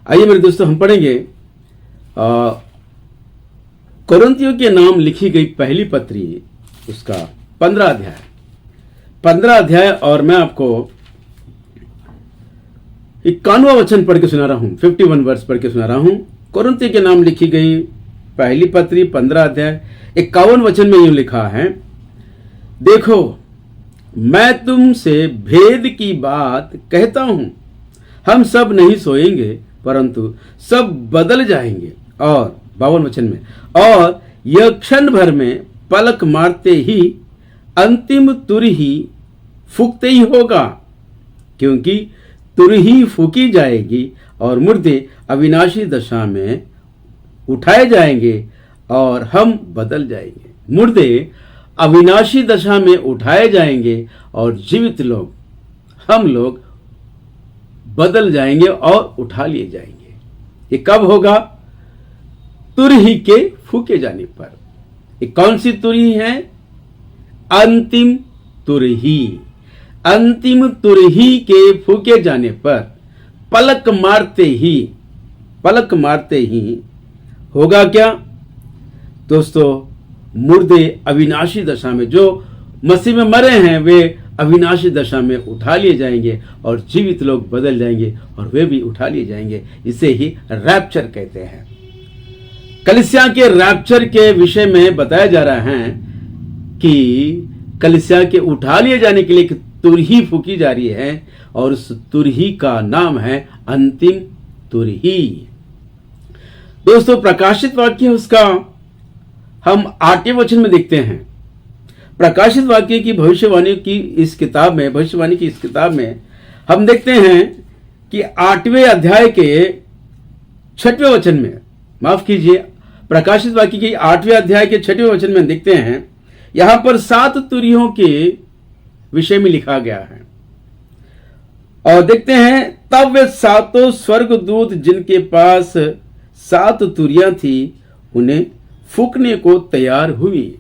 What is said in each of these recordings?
आइए मेरे दोस्तों, हम पढ़ेंगे कुरिन्थियों के नाम लिखी गई पहली पत्री, उसका 15 अध्याय और मैं आपको 51वां वचन पढ़ के सुना रहा हूं। 51 वर्स पढ़ के सुना रहा हूं। कुरिन्थियों के नाम लिखी गई पहली पत्री 15 अध्याय 51 वचन में यूं लिखा है, देखो मैं तुमसे भेद की बात कहता हूं, हम सब नहीं सोएंगे परंतु सब बदल जाएंगे। और 52 वचन में, और यह क्षण भर में पलक मारते ही अंतिम तुरही फूकते ही होगा, क्योंकि तुरही फूकी जाएगी और मुर्दे अविनाशी दशा में उठाए जाएंगे और हम बदल जाएंगे। मुर्दे अविनाशी दशा में उठाए जाएंगे और जीवित लोग, हम लोग बदल जाएंगे और उठा लिए जाएंगे। ये कब होगा? तुरही के फूके जाने पर। ये कौन सी तुरही है? अंतिम तुरही। अंतिम तुरही के फूके जाने पर पलक मारते ही होगा क्या दोस्तों? मुर्दे अविनाशी दशा में, जो मसीह में मरे हैं, वे अविनाशी दशा में उठा लिए जाएंगे और जीवित लोग बदल जाएंगे और वे भी उठा लिए जाएंगे। इसे ही रैप्चर कहते हैं। कलीसिया के रैप्चर के विषय में बताया जा रहा है कि कलीसिया के उठा लिए जाने के लिए एक तुरही फूकी जा रही है और उस तुरही का नाम है अंतिम तुरही। दोस्तों, प्रकाशित वाक्य उसका हम 8वें वचन में देखते हैं। प्रकाशित वाक्य की भविष्यवाणी की इस किताब में हम देखते हैं कि 8वें अध्याय के 6वें वचन में, माफ कीजिए, प्रकाशित वाक्य के 8वें अध्याय के 6वें वचन में देखते हैं, यहां पर 7 तुरहियों के विषय में लिखा गया है। और देखते हैं, तब वे 7 स्वर्गदूत जिनके पास 7 तुरहियां थी उन्हें फूकने को तैयार हुई।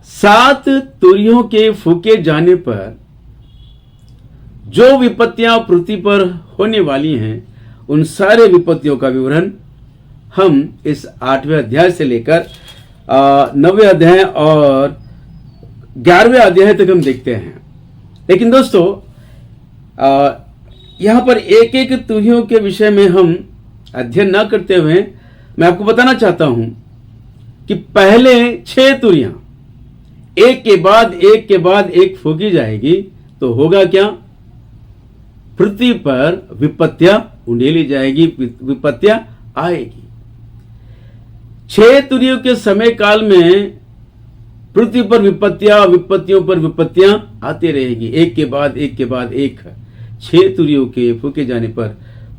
7 तुरहियों के फूके जाने पर जो विपत्तियां पृथ्वी पर होने वाली हैं, उन सारे विपत्तियों का विवरण हम इस 8वें अध्याय से लेकर 9वें अध्याय और 11वें अध्याय तक हम देखते हैं। लेकिन दोस्तों, यहां पर एक एक तुरहियों के विषय में हम अध्ययन न करते हुए मैं आपको बताना चाहता हूं कि पहले 6 तुरहियां एक के बाद एक फूकी जाएगी तो होगा क्या? पृथ्वी पर विपत्तियां उंडेली जाएगी, विपत्तियां आएगी। 6 तुरहियों के समय काल में पृथ्वी पर विपत्तियों पर विपत्तियां आती रहेगी, एक के बाद एक। 6 तुरहियों के फूके जाने पर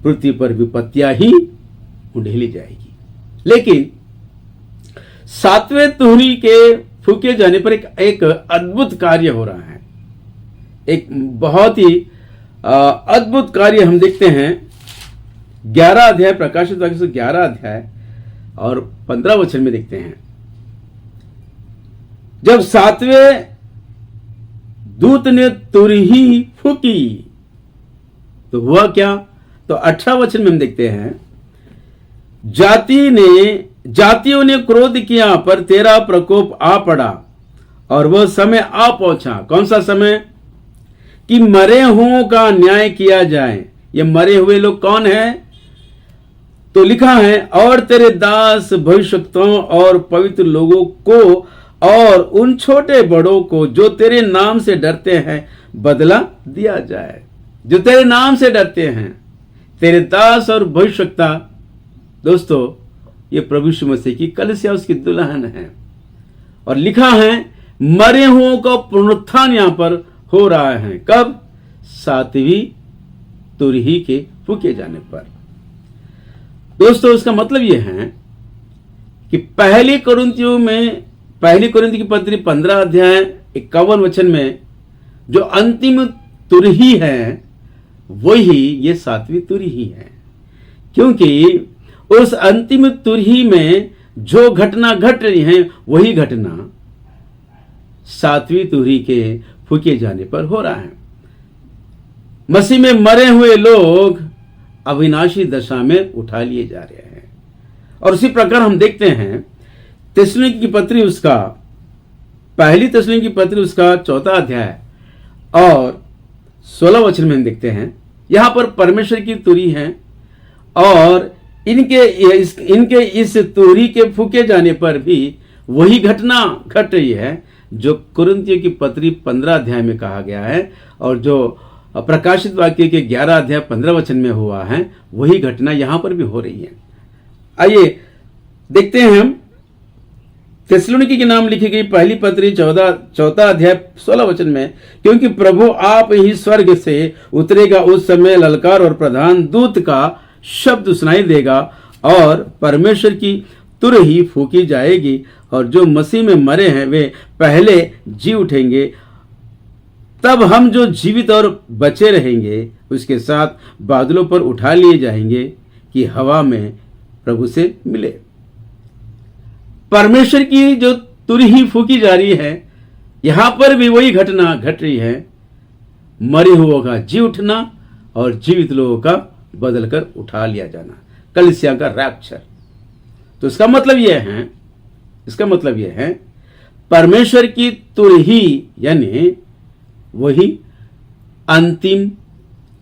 पृथ्वी पर विपत्तियां ही उंडेली जाएगी। लेकिन 7वें तुरही के फूके जाने पर एक अद्भुत कार्य हो रहा है। एक बहुत ही अद्भुत कार्य हम देखते हैं। 11 अध्याय, प्रकाशित वाक्य से 11 अध्याय और 15 वचन में देखते हैं, जब 7वें दूत ने तुरही फूकी तो हुआ क्या? तो 18 वचन में हम देखते हैं, जातियों ने क्रोध किया पर तेरा प्रकोप आ पड़ा और वह समय आ पहुंचा। कौन सा समय? कि मरे हुओं का न्याय किया जाए। ये मरे हुए लोग कौन हैं? तो लिखा है, और तेरे दास भविष्यवक्ताओं और पवित्र लोगों को और उन छोटे बड़ों को जो तेरे नाम से डरते हैं बदला दिया जाए। जो तेरे नाम से डरते हैं, तेरे दास और भविष्यवक्ता, दोस्तों, ये प्रभु यीशु मसीह की कलीसिया, उसकी दुल्हन है। और लिखा है, मरे हुओं का पुनरुत्थान यहां पर हो रहा है। कब? 7वीं तुरही के फूके जाने पर। दोस्तों, इसका मतलब यह है कि पहली कुरिन्थियों की पत्री 15 अध्याय 51 वचन में जो अंतिम तुरही है, वही ये 7वीं तुरही है। क्योंकि उस अंतिम तुरही में जो घटना घट रही है, वही घटना 7वीं तुरही के फूके जाने पर हो रहा है। मसीह में मरे हुए लोग अविनाशी दशा में उठा लिए जा रहे हैं। और उसी प्रकार हम देखते हैं थिस्सलुनीकि की पत्री उसका पहली थिस्सलुनीकि की पत्री उसका 4 अध्याय और 16 वचन में हम देखते हैं, यहां पर परमेश्वर की तुरी है और इनके इस तुरी के फूके जाने पर भी वही घटना घट रही है जो कुरिन्थियों की पत्री 15 अध्याय में कहा गया है और जो प्रकाशित वाक्य के 11 अध्याय 15 वचन में हुआ है, वही घटना यहां पर भी हो रही है। आइए देखते हैं हम थिस्सलुनीकि के नाम लिखी गई पहली पत्री 14 अध्याय 16 वचन में, क्योंकि प्रभु आप ही स्वर्ग से उतरेगा, उस समय ललकार और प्रधान दूत का शब्द सुनाई देगा और परमेश्वर की तुर ही फूकी जाएगी और जो मसीह में मरे हैं वे पहले जी उठेंगे। तब हम जो जीवित और बचे रहेंगे उसके साथ बादलों पर उठा लिए जाएंगे कि हवा में प्रभु से मिले। परमेश्वर की जो तुर ही फूकी जा रही है, यहां पर भी वही घटना घट रही है, मरे हुओं का जी उठना और जीवित लोगों का बदलकर उठा लिया जाना, कलीसिया का रैप्चर। तो इसका मतलब यह है परमेश्वर की तुर ही यानी वही अंतिम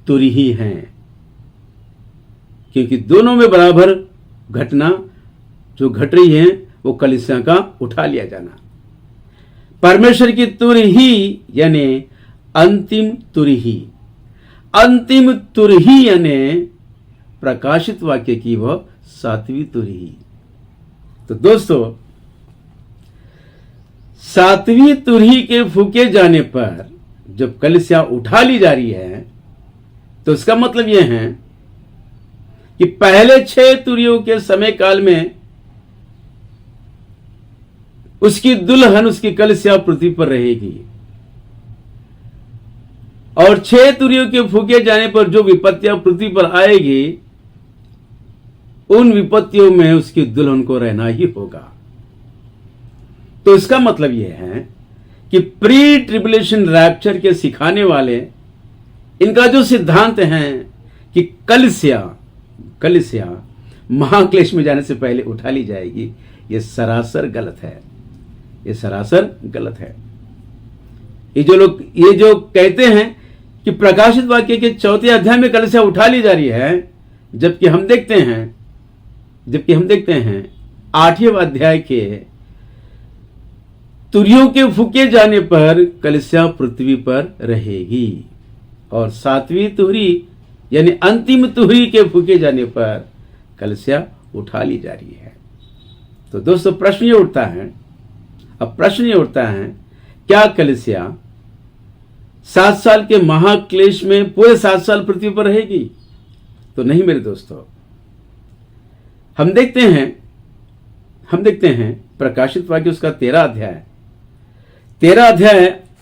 तुर ही है, क्योंकि दोनों में बराबर घटना जो घट रही है वो कलीसिया का उठा लिया जाना। परमेश्वर की तुर ही यानी अंतिम तुर ही, अंतिम तुर ही यानी प्रकाशित वाक्य की वह 7वीं तुर ही। तो दोस्तों 7वीं तुर ही के फूके जाने पर जब कलीसिया उठा ली जा रही है, तो इसका मतलब यह है कि पहले 6 तुरियों के समय काल में उसकी दुल्हन उसकी कलीसिया पृथ्वी पर रहेगी और 6 तुरियों के फूके जाने पर जो विपत्तियां पृथ्वी पर आएगी, उन विपत्तियों में उसकी दुल्हन को रहना ही होगा। तो इसका मतलब यह है कि प्री ट्रिबुलेशन रैप्चर के सिखाने वाले इनका जो सिद्धांत है कि कलीसिया महाक्लेश में जाने से पहले उठा ली जाएगी, यह सरासर गलत है। ये सरासर गलत है। ये जो कहते हैं कि प्रकाशित वाक्य के 4 अध्याय में कलीसिया उठा ली जा रही है, जबकि हम देखते हैं 8वें अध्याय के तुरियों के फूके जाने पर कलीसिया पृथ्वी पर रहेगी और 7वीं तुहरी यानी अंतिम तुहरी के फूके जाने पर कलीसिया उठा ली जा रही है। तो दोस्तों प्रश्न ये उठता है, क्या कलीसिया 7 साल के महाक्लेश में पूरे 7 साल पृथ्वी पर रहेगी? तो नहीं मेरे दोस्तों। हम देखते हैं प्रकाशित वाक्य उसका 13 अध्याय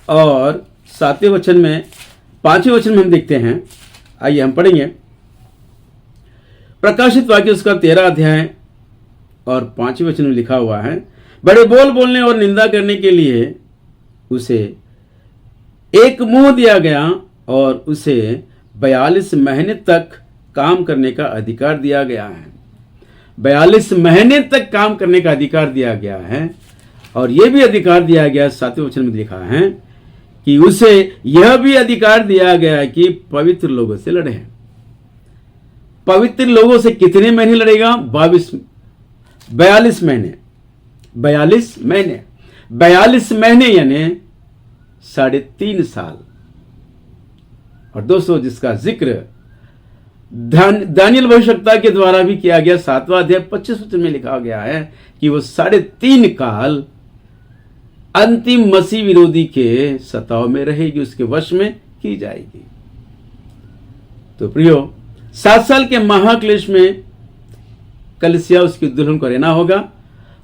और 7वें वचन में 5वें वचन में हम देखते हैं। आइए हम पढ़ेंगे प्रकाशित वाक्य उसका 13 अध्याय और 5वें वचन में लिखा हुआ है, बड़े बोल बोलने और निंदा करने के लिए उसे एक मुंह दिया गया और उसे 42 महीने तक काम करने का अधिकार दिया गया है। 42 महीने तक काम करने का अधिकार दिया गया है और यह भी अधिकार दिया गया, 7वें वचन में लिखा है कि उसे यह भी अधिकार दिया गया कि पवित्र लोगों से लड़े। पवित्र लोगों से कितने महीने लड़ेगा? 42 महीने 42 महीने यानी 3.5 साल। और दोस्तों जिसका जिक्र दानियल भविष्यवक्ता के द्वारा भी किया गया, 7वां अध्याय 25 वचन में लिखा गया है कि वो 3.5 काल अंतिम मसीह विरोधी के सताव में रहेगी, उसके वश में की जाएगी। तो प्रियो 7 साल के महाक्लेश में कलीसिया उसकी दुल्हन को रहना होगा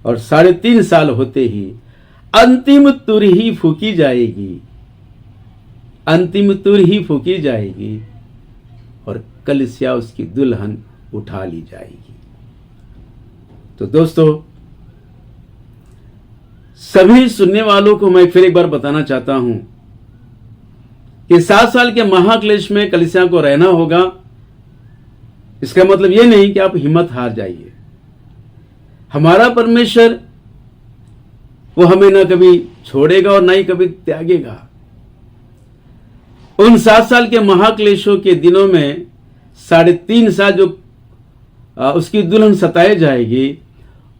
और 3.5 साल होते ही अंतिम तुर ही फूकी जाएगी और कलीसिया उसकी दुल्हन उठा ली जाएगी। तो दोस्तों सभी सुनने वालों को मैं फिर एक बार बताना चाहता हूं कि 7 साल के महाक्लेश में कलीसिया को रहना होगा इसका मतलब ये नहीं कि आप हिम्मत हार जाइए। हमारा परमेश्वर वो हमें ना कभी छोड़ेगा और ना ही कभी त्यागेगा। उन 7 साल के महाक्लेशों के दिनों में 3.5 साल जो उसकी दुल्हन सताए जाएगी,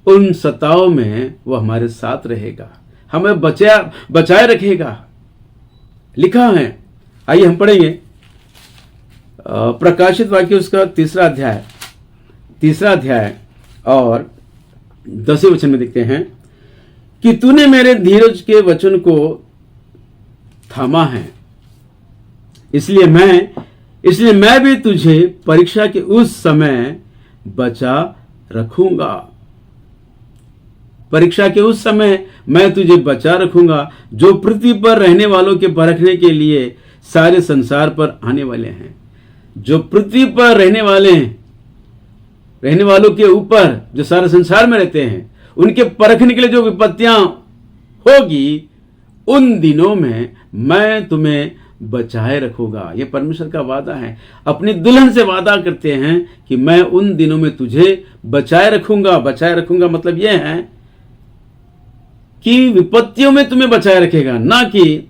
उन सताओं में वो हमारे साथ रहेगा, हमें बचाए रखेगा। लिखा है, आइए हम पढ़ेंगे प्रकाशित वाक्य उसका 3रा अध्याय और 10वें वचन में देखते हैं कि तूने मेरे धीरज के वचन को थामा है, इसलिए मैं भी तुझे परीक्षा के उस समय बचा रखूंगा। परीक्षा के उस समय मैं तुझे बचा रखूंगा, जो पृथ्वी पर रहने वालों के परखने के लिए सारे संसार पर आने वाले हैं। जो पृथ्वी पर रहने वालों के ऊपर जो सारे संसार में रहते हैं, उनके परखने के लिए जो विपत्तियां होगी, उन दिनों में मैं तुम्हें बचाए रखूंगा। यह परमेश्वर का वादा है। अपनी दुल्हन से वादा करते हैं कि मैं उन दिनों में तुझे बचाए रखूंगा। बचाए रखूंगा मतलब यह है कि विपत्तियों में तुम्हें बचाए रखेगा, ना कि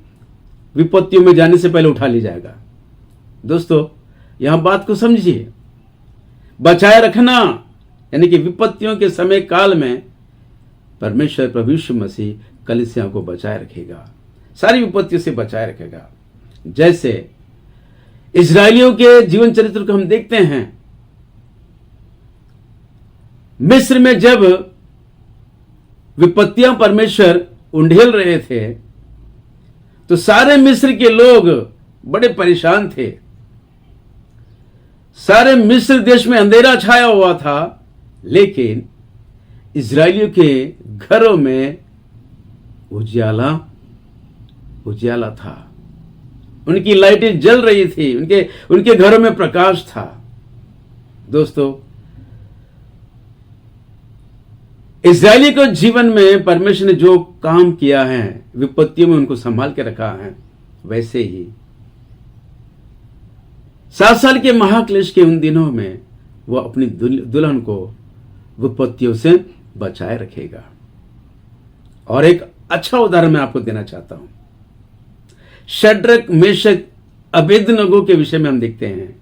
विपत्तियों में जाने से पहले उठा ले जाएगा। दोस्तों, यहां बात को समझिए। बचाए रखना यानी कि विपत्तियों के समय काल में परमेश्वर प्रभु यीशु मसीह कलीसिया को बचाए रखेगा, सारी विपत्तियों से बचाए रखेगा। जैसे इजरायलियों के जीवन चरित्र को हम देखते हैं, मिस्र में जब विपत्तियां परमेश्वर उंडेल रहे थे, तो सारे मिस्र के लोग बड़े परेशान थे। सारे मिस्र देश में अंधेरा छाया हुआ था, लेकिन इजरायलियों के घरों में उजियाला था। उनकी लाइटें जल रही थी, उनके घरों में प्रकाश था। दोस्तों, इजरायली को जीवन में परमेश्वर ने जो काम किया है, विपत्तियों में उनको संभाल के रखा है, वैसे ही 7 साल के महाक्लेश के उन दिनों में वो अपनी दुल्हन को विपत्तियों से बचाए रखेगा। और एक अच्छा उदाहरण मैं आपको देना चाहता हूं। शद्रक, मेशक, अबेदनगो के विषय में हम देखते हैं।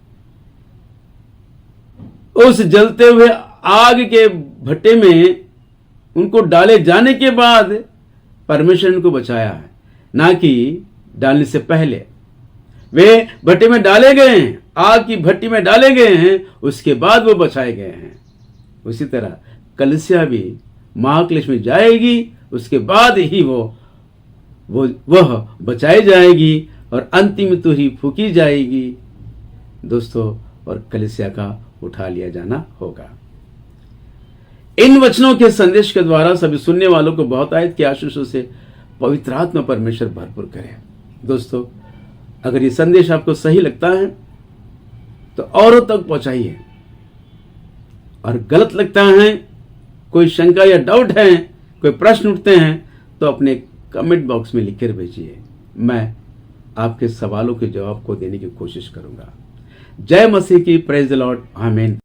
उस जलते हुए आग के भट्टे में उनको डाले जाने के बाद परमेश्वर ने उनको बचाया है, ना कि डालने से पहले। वे भट्टे में डाले गए हैं, आग की भट्टी में डाले गए हैं, उसके बाद वो बचाए गए हैं। उसी तरह कलीसिया भी महाक्लेश में जाएगी, उसके बाद ही वह बचाई जाएगी और अंतिम तुरही फूकी जाएगी। दोस्तों, और कलीसिया का उठा लिया जाना होगा। इन वचनों के संदेश के द्वारा सभी सुनने वालों को बहुत आयत के आशीषों से पवित्र आत्मा परमेश्वर भरपूर करे। दोस्तों, अगर ये संदेश आपको सही लगता है तो औरों तक पहुंचाइए, और गलत लगता है, कोई शंका या डाउट है, कोई प्रश्न उठते हैं, तो अपने कमेंट बॉक्स में लिखकर भेजिए। मैं आपके सवालों के जवाब को देने की कोशिश करूंगा। जय मसीह की। Praise the Lord. आमीन।